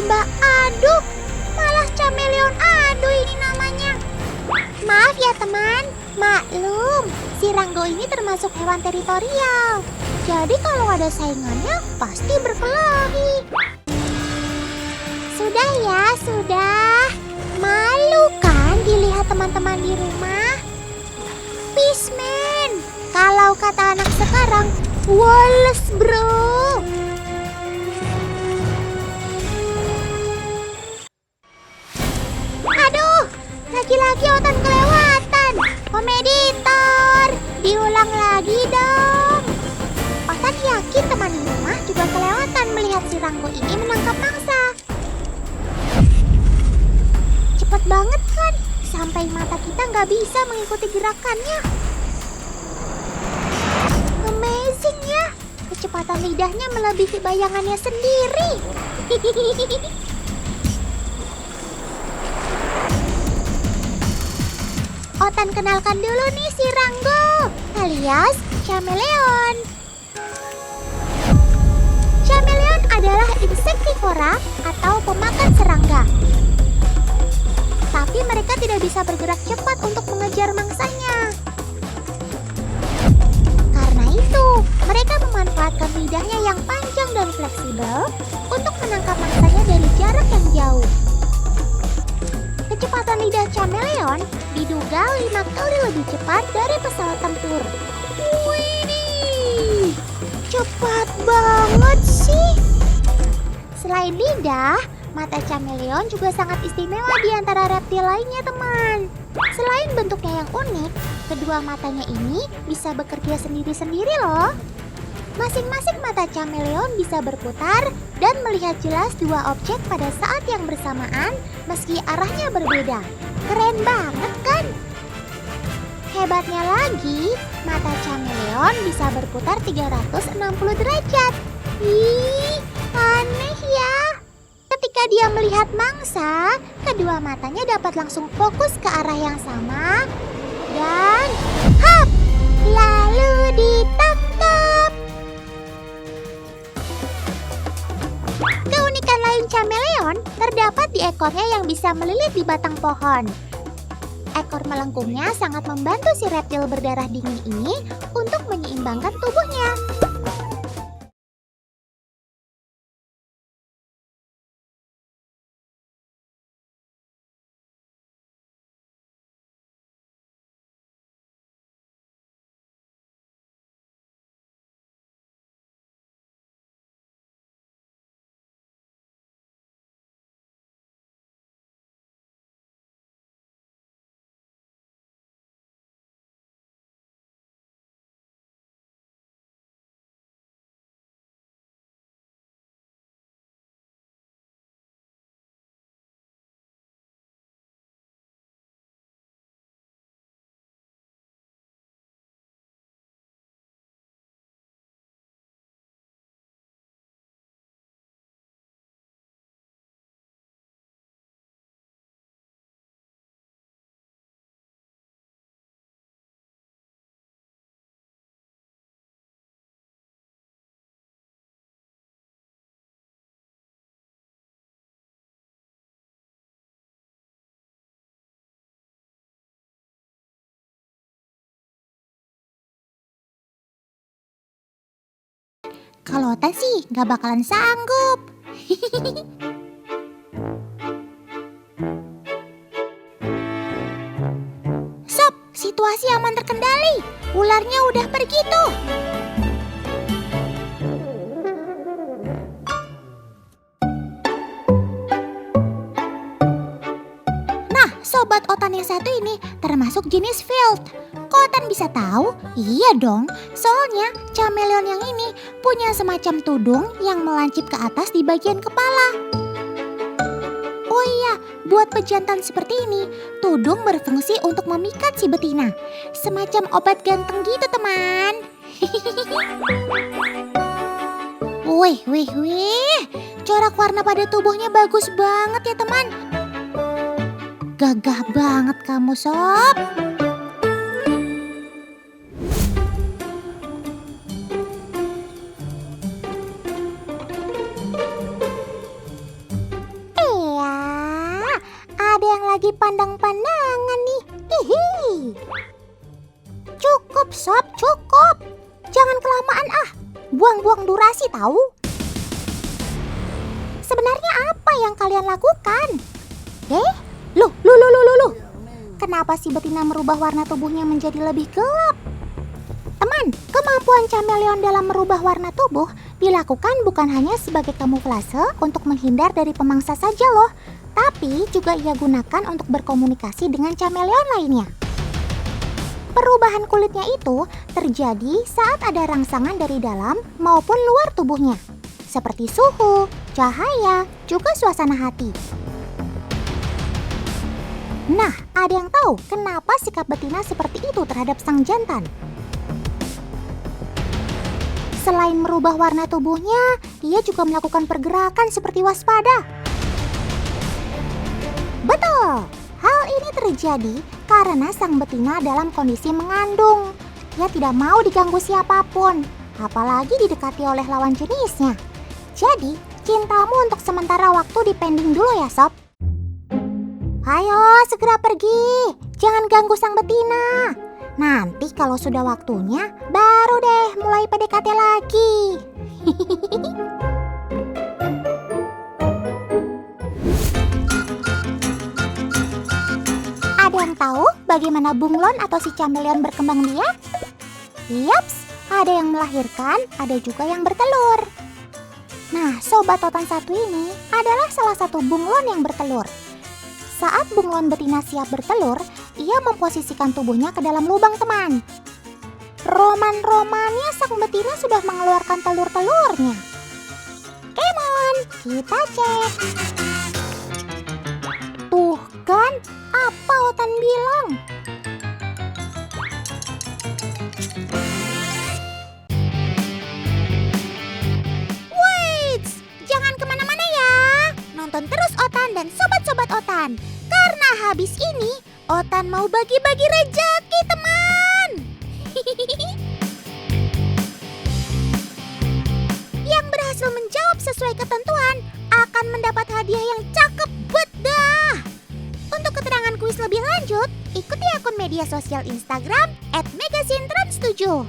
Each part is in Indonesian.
lomba adu. Malah chameleon adu ini namanya. Maaf ya teman, maklum, si Rango ini termasuk hewan teritorial. Jadi kalau ada saingannya pasti berkelahi. Sudah ya, sudah. Malu kan dilihat teman-teman di rumah? Peaceman, kalau kata anak sekarang, Wallace bro. Aduh, lagi-lagi Otan kelewatan. Om editor, diulang lagi dong. Otan yakin teman di rumah juga kelewatan melihat si Rango ini menangkap mangsa. Cepat banget kan, sampai mata kita nggak bisa mengikuti gerakannya. Amazing ya, kecepatan lidahnya melebihi bayangannya sendiri. Otan kenalkan dulu nih si Rango, alias chameleon. Chameleon adalah insektivora atau pemakan serangga. Tapi mereka tidak bisa bergerak cepat untuk mengejar mangsanya. Karena itu, mereka memanfaatkan lidahnya yang panjang dan fleksibel untuk menangkap mangsanya dari jarak yang jauh. Kecepatan lidah chameleon diduga 5 kali lebih cepat dari pesawat tempur. Widih, cepat banget sih. Selain lidah, mata chameleon juga sangat istimewa di antara reptil lainnya, teman. Selain bentuknya yang unik, kedua matanya ini bisa bekerja sendiri-sendiri loh. Masing-masing mata chameleon bisa berputar dan melihat jelas dua objek pada saat yang bersamaan meski arahnya berbeda. Keren banget kan? Hebatnya lagi, mata chameleon bisa berputar 360 derajat. Ih, aneh ya. Ketika dia melihat mangsa, kedua matanya dapat langsung fokus ke arah yang sama dan hap, lalu ditangkap. Keunikan lain chameleon terdapat di ekornya yang bisa melilit di batang pohon. Ekor melengkungnya sangat membantu si reptil berdarah dingin ini untuk menyeimbangkan tubuhnya. Kalau Otan sih nggak bakalan sanggup. Sob, situasi aman terkendali. Ularnya udah pergi tuh. Nah, sobat Otan yang satu ini termasuk jenis field. Kok Otan bisa tahu? Iya dong, soalnya chameleon yang ini punya semacam tudung yang melancip ke atas di bagian kepala. Oh iya, buat pejantan seperti ini, tudung berfungsi untuk memikat si betina. Semacam obat ganteng gitu, teman. Wih, corak warna pada tubuhnya bagus banget ya, teman. Gagah banget kamu, Sob. tahu. Sebenarnya apa yang kalian lakukan? Loh. Kenapa si betina merubah warna tubuhnya menjadi lebih gelap? Teman, kemampuan chameleon dalam merubah warna tubuh dilakukan bukan hanya sebagai kamuflase untuk menghindar dari pemangsa saja loh, tapi juga ia gunakan untuk berkomunikasi dengan chameleon lainnya. Perubahan kulitnya itu terjadi saat ada rangsangan dari dalam maupun luar tubuhnya, seperti suhu, cahaya, juga suasana hati. Nah, ada yang tahu kenapa sikap betina seperti itu terhadap sang jantan? Selain merubah warna tubuhnya, ia juga melakukan pergerakan seperti waspada. Betul, hal ini terjadi karena sang betina dalam kondisi mengandung. Ia tidak mau diganggu siapapun, apalagi didekati oleh lawan jenisnya. Jadi, cintamu untuk sementara waktu dipending dulu ya, Sob. Ayo, segera pergi. Jangan ganggu sang betina. Nanti kalau sudah waktunya, baru deh mulai PDKT lagi. Ada yang tahu bagaimana bunglon atau si chameleon berkembang biak? Yaps, ada yang melahirkan, ada juga yang bertelur. Nah, sobat Otan satu ini adalah salah satu bunglon yang bertelur. Saat bunglon betina siap bertelur, ia memposisikan tubuhnya ke dalam lubang, teman. Roman-romannya sang betina sudah mengeluarkan telur-telurnya. Come on, kita cek. Tuh kan, apa Otan bilang? Wait, jangan kemana-mana ya. Nonton terus Otan dan sobat-sobat Otan. Karena habis ini, Otan mau bagi-bagi rejeki, teman. Yang berhasil menjawab sesuai ketentuan akan mendapat hadiah yang cakep bet dah. Untuk keterangan kuis lebih lanjut, ikuti akun media sosial Instagram @magazintrans7.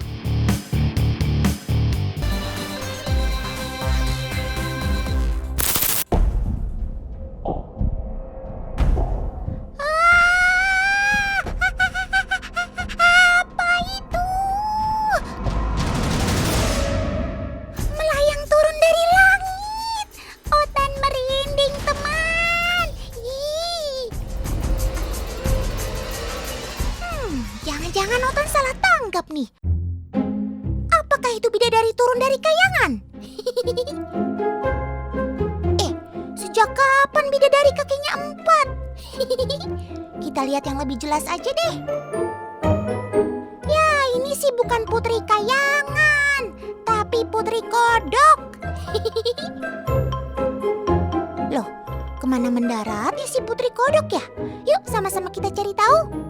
Jangan-jangan Otan salah tangkap nih. Apakah itu bidadari turun dari kayangan? Sejak kapan bidadari kakinya 4? Kita lihat yang lebih jelas aja deh. Ya, ini sih bukan putri kayangan, tapi putri kodok. Loh, kemana mendaratnya si putri kodok ya? Yuk sama-sama kita cari tahu.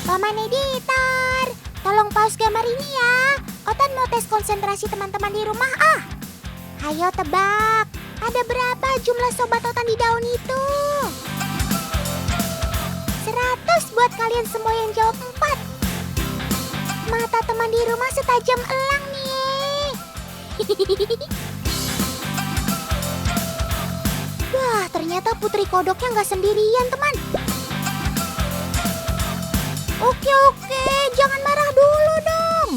Paman editor, tolong pause gambar ini ya. Otan mau tes konsentrasi teman-teman di rumah Ayo tebak, ada berapa jumlah sobat Otan di daun itu? 100 buat kalian semua yang jawab 4. Mata teman di rumah setajam elang nih. Wah, ternyata putri kodoknya nggak sendirian, teman. Oke, jangan marah dulu dong.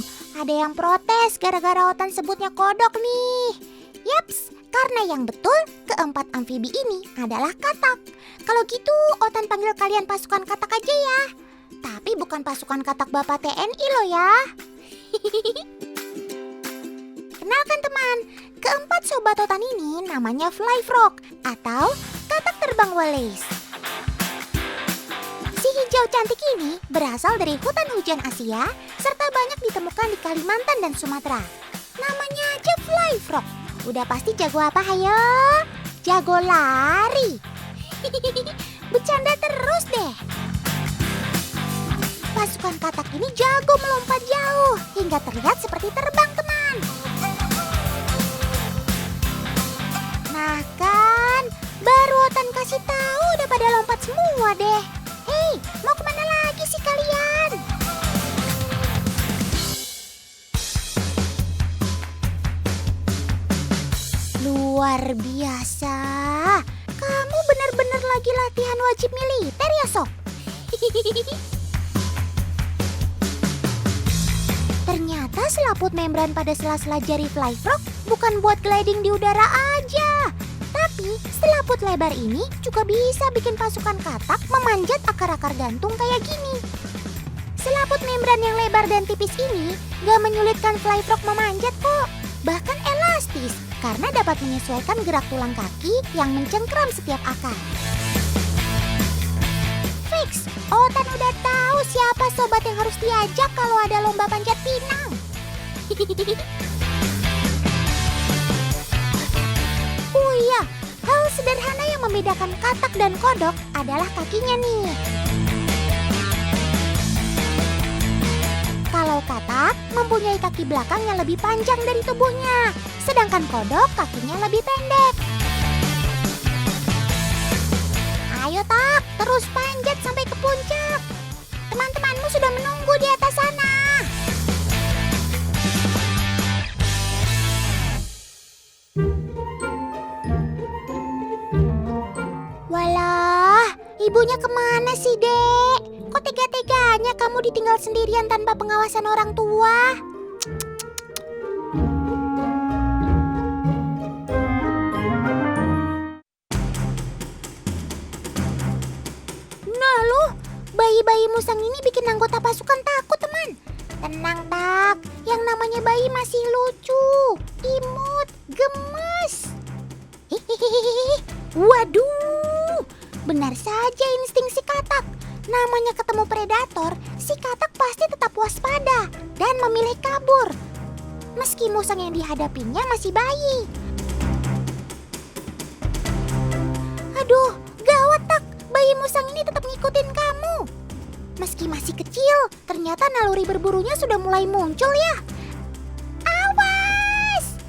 Ada yang protes gara-gara Otan sebutnya kodok nih. Yaps, karena yang betul keempat amfibi ini adalah katak. Kalau gitu Otan panggil kalian pasukan katak aja ya. Tapi bukan pasukan katak Bapak TNI loh ya. Kenalkan teman, keempat sobat Otan ini namanya fly frog atau katak terbang Wallace. Si hijau cantik ini berasal dari hutan hujan Asia serta banyak ditemukan di Kalimantan dan Sumatera. Namanya aja fly frog. Udah pasti jago apa hayo? Jago lari. Bercanda terus deh. Pasukan katak ini jago melompat jauh hingga terlihat seperti terbang, teman. Nah kan, baru Otan kasih tahu udah pada lompat semua deh. Hei, mau kemana lagi sih kalian? Luar biasa. Kamu benar-benar lagi latihan wajib militer ya, Sob? Ternyata selaput membran pada sela-sela jari fly frog bukan buat gliding di udara aja. Tapi selaput lebar ini juga bisa bikin pasukan katak memanjat akar-akar gantung kayak gini. Selaput membran yang lebar dan tipis ini gak menyulitkan fly frog memanjat kok. Bahkan elastis karena dapat menyesuaikan gerak tulang kaki yang mencengkram setiap akar. Fix, Otan udah tahu siapa sobat yang harus diajak kalau ada lomba panjat pinang. Oh iya, hal sederhana yang membedakan katak dan kodok adalah kakinya nih. Kalau katak mempunyai kaki belakang yang lebih panjang dari tubuhnya, sedangkan kodok kakinya lebih pendek. Ayo Tak, terus panjat sampai ke puncak. Teman-temanmu sudah menunggu di atas sana. Walah, ibunya kemana sih, Dek? Kok tega-teganya kamu ditinggal sendirian tanpa pengawasan orang tua? Nah loh, bayi-bayi musang ini bikin anggota pasukan takut, teman. Tenang, Tak. Yang namanya bayi masih lucu, imut, gemes. Hehehe. Waduh, benar saja insting si katak. Namanya ketemu predator, si katak pasti tetap waspada dan memilih kabur. Meski musang yang dihadapinya masih bayi. Aduh, gawat Tak. Bayi musang ini tetap ngikutin kamu. Meski masih kecil, ternyata naluri berburunya sudah mulai muncul ya. Awas!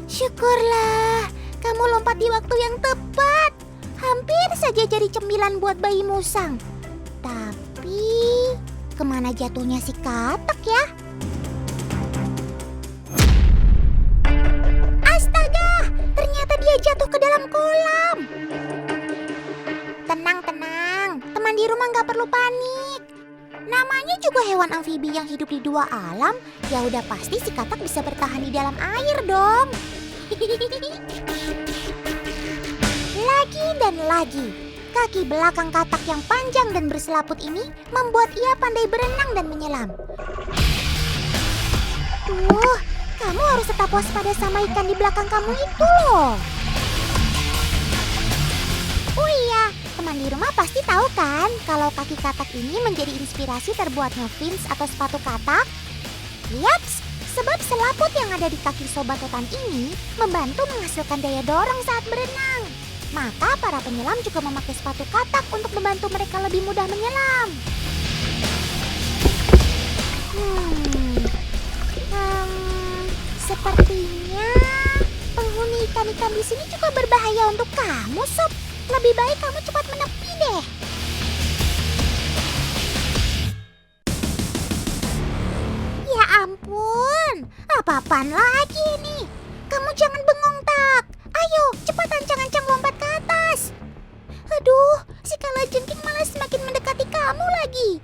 Syukurlah, kamu lompat di waktu yang tepat. Hampir saja jadi cemilan buat bayi musang. Tapi, kemana jatuhnya si katak ya? Astaga, ternyata dia jatuh ke dalam kolam. Tenang, teman di rumah gak perlu panik. Namanya juga hewan amfibi yang hidup di dua alam, ya udah pasti si katak bisa bertahan di dalam air dong. Lagi dan lagi, kaki belakang katak yang panjang dan berselaput ini membuat ia pandai berenang dan menyelam. Kamu harus tetap waspada sama ikan di belakang kamu itu loh. Oh iya, teman di rumah pasti tahu kan kalau kaki katak ini menjadi inspirasi terbuatnya fins atau sepatu katak? Yaps, sebab selaput yang ada di kaki sobat Otan ini membantu menghasilkan daya dorong saat berenang. Maka para penyelam juga memakai sepatu katak untuk membantu mereka lebih mudah menyelam. Sepertinya penghuni ikan-ikan di sini juga berbahaya untuk kamu, Sob. Lebih baik kamu cepat menepi deh. Ya ampun, apa-apaan lagi ini? Kamu jangan bengong, Tak. Ayo, cepat ancang-ancang lompat ke atas. Aduh, si kalajengking malah semakin mendekati kamu lagi.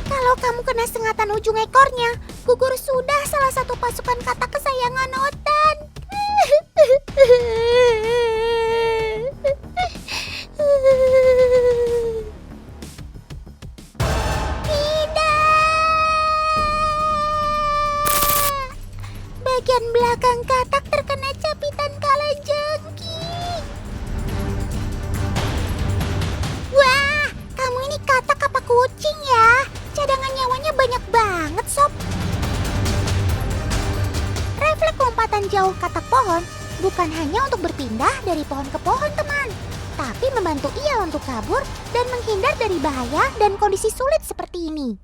Kalau kamu kena sengatan ujung ekornya, gugur sudah salah satu pasukan katak kesayangan Otan. Bagian belakang katak terkena capitan kalajengking. Wah, kamu ini katak apa kucing ya? Cadangan nyawanya banyak banget, Sob. Refleks lompatan jauh katak pohon bukan hanya untuk berpindah dari pohon ke pohon, teman, tapi membantu ia untuk kabur dan menghindar dari bahaya dan kondisi sulit seperti ini.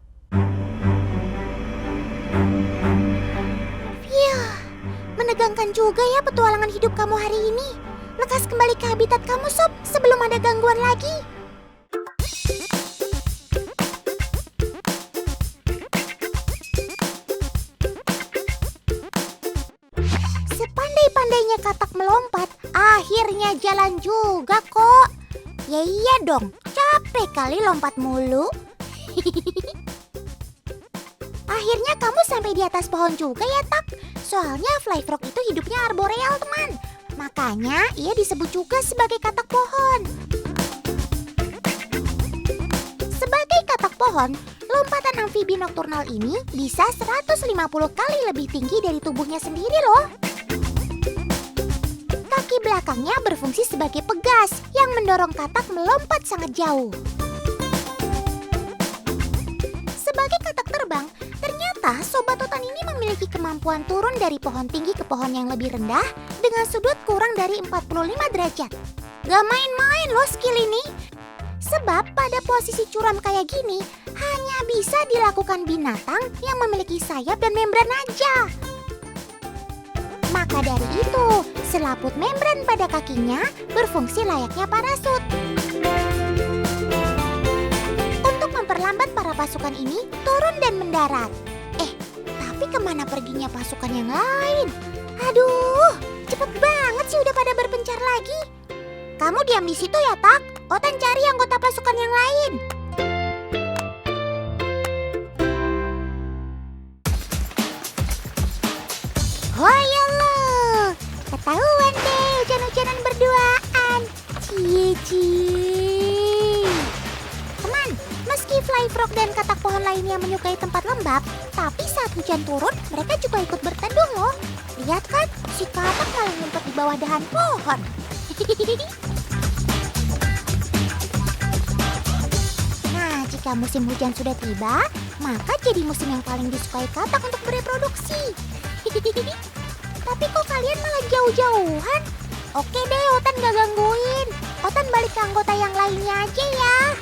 Menegangkan juga ya petualangan hidup kamu hari ini. Lekas kembali ke habitat kamu, Sob, sebelum ada gangguan lagi. Seandainya katak melompat, akhirnya jalan juga kok. Ya iya dong, capek kali lompat mulu. Akhirnya kamu sampai di atas pohon juga ya, Tak? Soalnya fly frog itu hidupnya arboreal, teman. Makanya ia disebut juga sebagai katak pohon. Sebagai katak pohon, lompatan amfibi nokturnal ini bisa 150 kali lebih tinggi dari tubuhnya sendiri loh. Kaki belakangnya berfungsi sebagai pegas yang mendorong katak melompat sangat jauh. Sebagai katak terbang, ternyata sobat otan ini memiliki kemampuan turun dari pohon tinggi ke pohon yang lebih rendah dengan sudut kurang dari 45 derajat. Gak main-main loh skill ini. Sebab pada posisi curam kayak gini hanya bisa dilakukan binatang yang memiliki sayap dan membran aja. Maka dari itu, selaput membran pada kakinya berfungsi layaknya parasut. Untuk memperlambat para pasukan ini turun dan mendarat. Tapi kemana perginya pasukan yang lain? Aduh, cepet banget sih udah pada berpencar lagi. Kamu diam di situ ya, Tak. Otan cari anggota pasukan yang lain. Hoya lo, ketahuan deh hujan-hujanan berduaan. Cie. Teman, meski fly frog dan katak pohon lainnya menyukai tempat lembab, tapi saat hujan turun, mereka juga ikut berteduh loh. Lihat kan, si katak malah ngumpet di bawah dahan pohon. Nah, jika musim hujan sudah tiba, maka jadi musim yang paling disukai katak untuk bereproduksi. Tapi kok kalian malah jauh-jauhan? Oke deh, Otan gak gangguin. Otan balik ke anggota yang lainnya aja ya.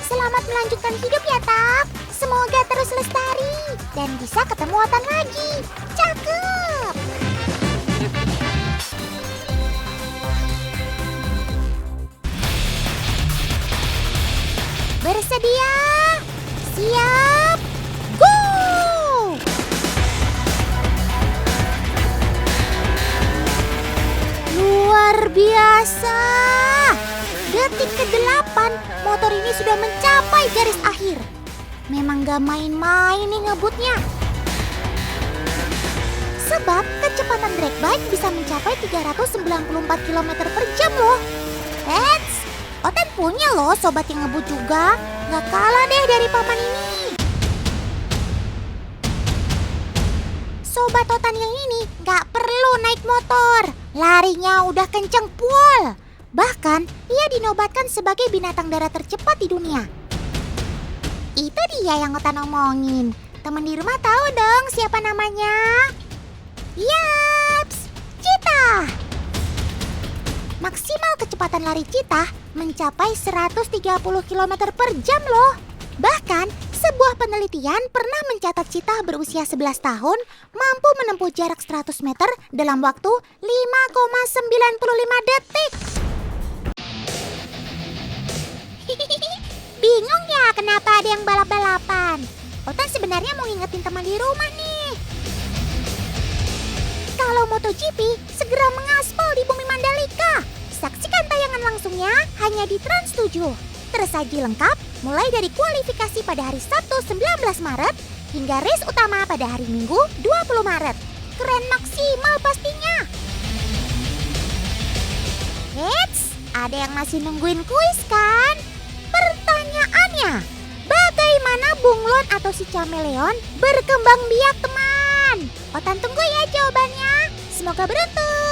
Selamat melanjutkan hidup ya, Tak. Semoga terus lestari dan bisa ketemu Otan lagi. Cakep! Bersedia? Siap? Go! Luar biasa! Detik ke-8, motor ini sudah mencapai garis akhir. Memang gak main-main nih ngebutnya. Sebab kecepatan drag bike bisa mencapai 394 km per jam loh. Otan punya loh sobat yang ngebut juga. Gak kalah deh dari paman ini. Sobat Otan yang ini gak perlu naik motor. Larinya udah kenceng pul. Bahkan ia dinobatkan sebagai binatang darat tercepat di dunia. Itu dia yang Otan omongin. Teman di rumah tahu dong siapa namanya? Yaps, Cheetah. Maksimal kecepatan lari Cheetah mencapai 130 km per jam loh. Bahkan sebuah penelitian pernah mencatat Cheetah berusia 11 tahun mampu menempuh jarak 100 meter dalam waktu 5,95 detik. Bingung ya kenapa ada yang balap-balapan? Otan sebenarnya mau ngingetin teman di rumah nih. Kalau MotoGP segera mengaspal di bumi Mandalika. Saksikan tayangan langsungnya hanya di Trans 7. Tersaji lengkap mulai dari kualifikasi pada hari Sabtu 19 Maret hingga race utama pada hari Minggu 20 Maret. Keren maksimal pastinya. Eits, ada yang masih nungguin kuis kan? Pertanyaannya, bagaimana bunglon atau si chameleon berkembang biak teman? Otan tunggu ya jawabannya. Semoga beruntung.